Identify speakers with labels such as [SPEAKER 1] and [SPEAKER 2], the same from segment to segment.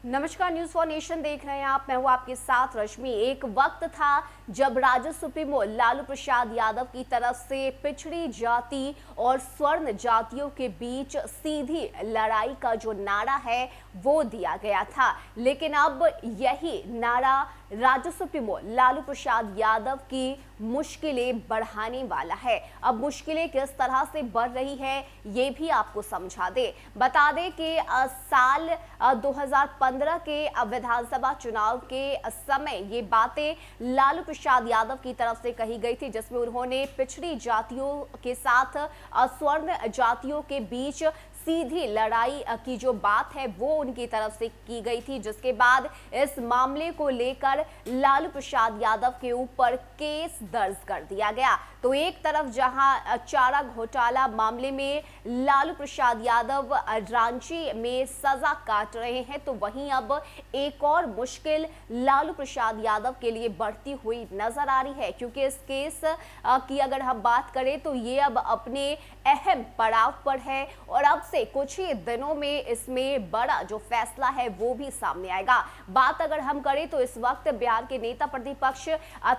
[SPEAKER 1] नमस्कार, news for nation देख रहे हैं आप। मैं हूं आपके साथ रश्मि। एक वक्त था जब राजद सुप्रीमो लालू प्रसाद यादव की तरफ से पिछड़ी जाति और स्वर्ण जातियों के बीच सीधी लड़ाई का जो नारा है वो दिया गया था, लेकिन अब यही नारा राजद सुप्रीमो लालू प्रसाद यादव की मुश्किलें बढ़ाने वाला है। अब मुश्किलें किस तरह से बढ़ रही है ये भी आपको समझा दे। बता दें कि साल 2015 के विधानसभा चुनाव के समय ये बातें लालू प्रसाद यादव की तरफ से कही गई थी, जिसमें उन्होंने पिछड़ी जातियों के साथ स्वर्ण जातियों के बीच सीधी लड़ाई की जो बात है वो उनकी तरफ से की गई थी, जिसके बाद इस मामले को लेकर लालू प्रसाद यादव के ऊपर केस दर्ज कर दिया गया। तो एक तरफ जहां चारा घोटाला मामले में लालू प्रसाद यादव रांची में सजा काट रहे हैं, तो वहीं अब एक और मुश्किल लालू प्रसाद यादव के लिए बढ़ती हुई नजर आ रही है, क्योंकि इस केस की अगर हम बात करें तो ये अब अपने अहम पड़ाव पर है और अब से कुछ ही दिनों में इसमें बड़ा जो फैसला है वो भी सामने आएगा। बात अगर हम करें तो इस वक्त बिहार के नेता प्रतिपक्ष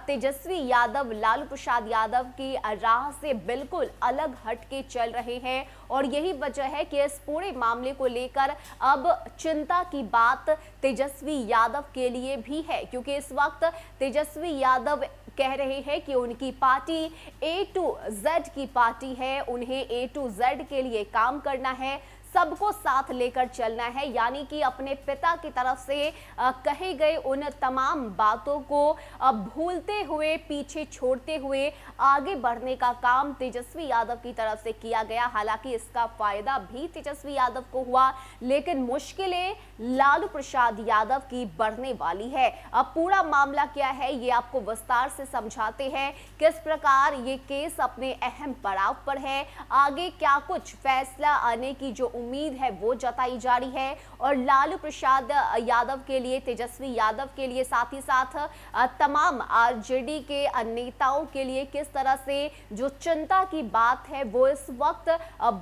[SPEAKER 1] तेजस्वी यादव लालू प्रसाद यादव की राह से बिल्कुल अलग हटके चल रहे हैं और यही वजह है कि इस पूरे मामले को लेकर अब चिंता की बात तेजस्वी यादव के लिए भी है, क्योंकि इस वक्त तेजस्वी यादव कह रहे हैं कि उनकी पार्टी A to Z की पार्टी है, उन्हें A to Z के लिए काम करना है, सबको साथ लेकर चलना है, यानी कि अपने पिता की तरफ से कहे गए उन तमाम बातों को भूलते हुए, पीछे छोड़ते हुए आगे बढ़ने का काम तेजस्वी यादव की तरफ से किया गया। हालांकि इसका फायदा भी तेजस्वी यादव को हुआ, लेकिन मुश्किलें लालू प्रसाद यादव की बढ़ने वाली है। अब पूरा मामला क्या है ये आपको विस्तार से समझाते हैं, किस प्रकार ये केस अपने अहम पड़ाव पर है, आगे क्या कुछ फैसला आने की जो उम्मीद है वो जताई जा रही है और लालू प्रसाद यादव के लिए, तेजस्वी यादव के लिए, साथ ही साथ तमाम आरजेडी के नेताओं के लिए किस तरह से जो चिंता की बात है वो इस वक्त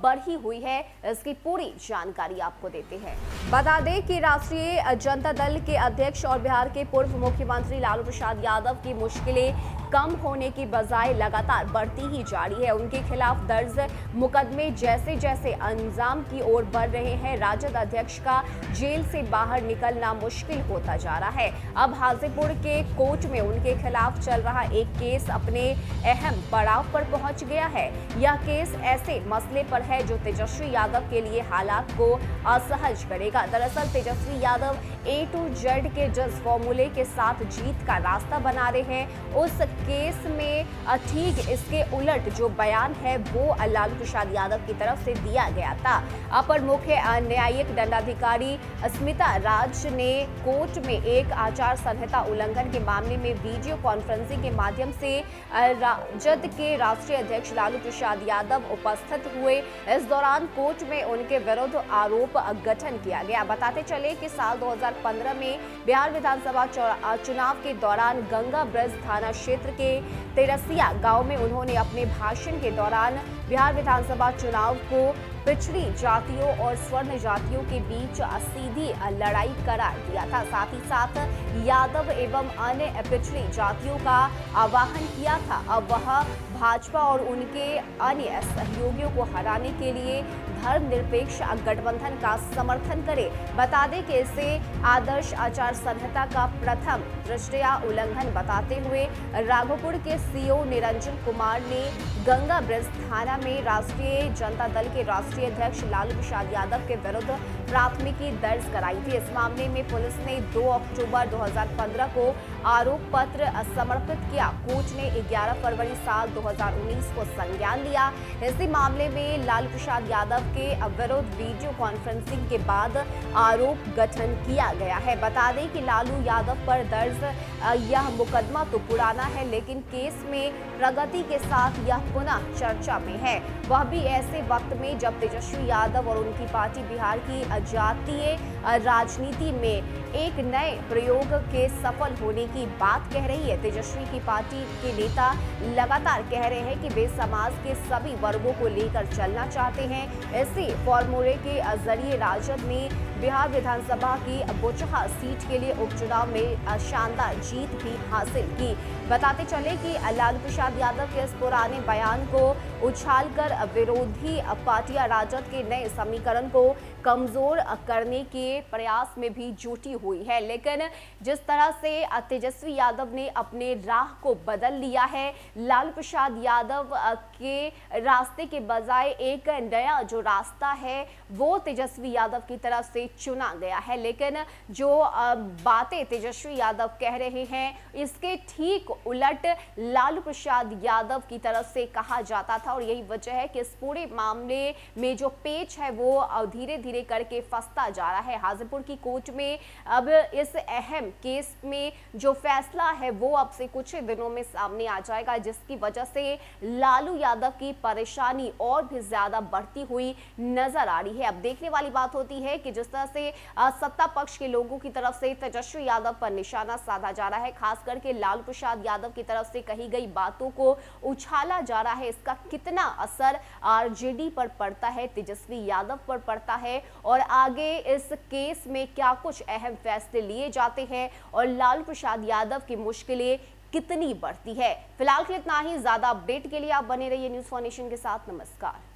[SPEAKER 1] बढ़ी हुई है, इसकी पूरी जानकारी आपको देते हैं। बता दें कि राष्ट्रीय जनता दल के अध्यक्ष और बिहार के पूर्व मुख्यमंत्री लालू प्रसाद यादव की मुश्किलें कम होने की बजाय लगातार बढ़ती ही जा रही है। उनके खिलाफ दर्ज मुकदमे जैसे जैसे अंजाम की ओर बढ़ रहे हैं, राजद अध्यक्ष का जेल से बाहर निकलना मुश्किल होता जा रहा है। अब हाजीपुर के कोर्ट में उनके खिलाफ चल रहा एक केस अपने अहम पड़ाव पर पहुंच गया है। यह केस ऐसे मसले पर है जो तेजस्वी यादव के लिए हालात को असहज करेगा। दरअसल Tejashwi Yadav A to Z के जिस फॉर्मूले के साथ जीत का रास्ता बना रहे हैं, उस केस में ठीक इसके उलट जो बयान है वो लालू प्रसाद यादव की तरफ से दिया गया था। अपर मुख्य न्यायिक दंडाधिकारी स्मिता राज ने कोर्ट में एक आचार संहिता उल्लंघन के मामले में वीडियो कॉन्फ्रेंसिंग के माध्यम से राजद के राष्ट्रीय अध्यक्ष लालू प्रसाद यादव उपस्थित हुए। इस दौरान कोर्ट में उनके विरुद्ध आरोप गठन किया गया। बताते चले कि साल 2015 में बिहार विधानसभा चुनाव के दौरान गंगा ब्रिज थाना क्षेत्र के तेरसिया गांव में उन्होंने अपने भाषण के दौरान बिहार विधानसभा चुनाव को पिछड़ी जातियों और स्वर्ण जातियों के बीच सीधी लड़ाई करार दिया था। साथ ही साथ यादव एवं अन्य पिछड़ी जातियों का आह्वान किया था अब वह भाजपा और उनके अन्य सहयोगियों को हराने के लिए धर्मनिरपेक्ष गठबंधन का समर्थन करे। बता दें कि इसे आदर्श आचार संहिता का प्रथम दृष्टया उल्लंघन बताते हुए राघोपुर के सीओ निरंजन कुमार ने गंगा ब्रिज थाना में राष्ट्रीय जनता दल के राष्ट्रीय अध्यक्ष लालू प्रसाद यादव के विरुद्ध प्राथमिकी दर्ज कराई थी। इस मामले में पुलिस ने 2 अक्टूबर 2015 को आरोप पत्र समर्पित किया। कोर्ट ने 11 फरवरी साल 2019 को संज्ञान लिया। इसी मामले में लालू प्रसाद यादव के विरुद्ध वीडियो कॉन्फ्रेंसिंग के बाद आरोप गठन किया गया है। बता दें कि लालू यादव पर दर्ज यह मुकदमा तो पुराना है, लेकिन केस में प्रगति के साथ यह पुनः चर्चा में है, वह भी ऐसे वक्त में जब तेजस्वी यादव और उनकी पार्टी बिहार की जातीय राजनीति में एक नए प्रयोग के सफल होने की बात कह रही है। तेजस्वी की पार्टी के नेता लगातार कह रहे हैं कि वे समाज के सभी वर्गों को लेकर चलना चाहते हैं। इसी फॉर्मूले के जरिए राजद ने बिहार विधानसभा की बोचहा सीट के लिए उपचुनाव में शानदार जीत भी हासिल की। बताते चले कि लालू प्रसाद यादव के इस पुराने बयान को उछालकर विरोधी पार्टियां राजद के नए समीकरण को कमजोर करने के प्रयास में भी जुटी हुई है। लेकिन जिस तरह से तेजस्वी यादव ने अपने राह को बदल लिया है, लालू प्रसाद यादव के रास्ते के बजाय एक नया जो रास्ता है वो तेजस्वी यादव की तरफ से चुना गया है। लेकिन जो बातें तेजस्वी यादव कह रहे हैं इसके ठीक उलट लालू प्रसाद यादव की तरफ से कहा जाता था और यही वजह है कि इस पूरे मामले में जो पेच है वो धीरे धीरे करके फंसता जा रहा है। हाजीपुर की कोर्ट में अब इस अहम केस में जो फैसला है वो अब से कुछ दिनों में सामने आ जाएगा, जिसकी वजह से लालू यादव की परेशानी और भी ज्यादा बढ़ती हुई नजर आ रही है। अब देखने वाली बात होती है कि जिस तरह से सत्ता पक्ष के लोगों की तरफ से तेजस्वी यादव पर निशाना साधा जा रहा है, खास करके लालू प्रसाद यादव की तरफ से कही गई बातों को उछाला जा रहा है, इसका कितना असर आरजेडी पर पड़ता है, तेजस्वी यादव पर पड़ता है और आगे इस केस में क्या कुछ अहम फैसले लिए जाते हैं और लालू प्रसाद यादव की मुश्किलें कितनी बढ़ती है। फिलहाल के इतना ही। ज्यादा अपडेट के लिए आप बने रहिए न्यूज़ फॉर नेशन के साथ। नमस्कार।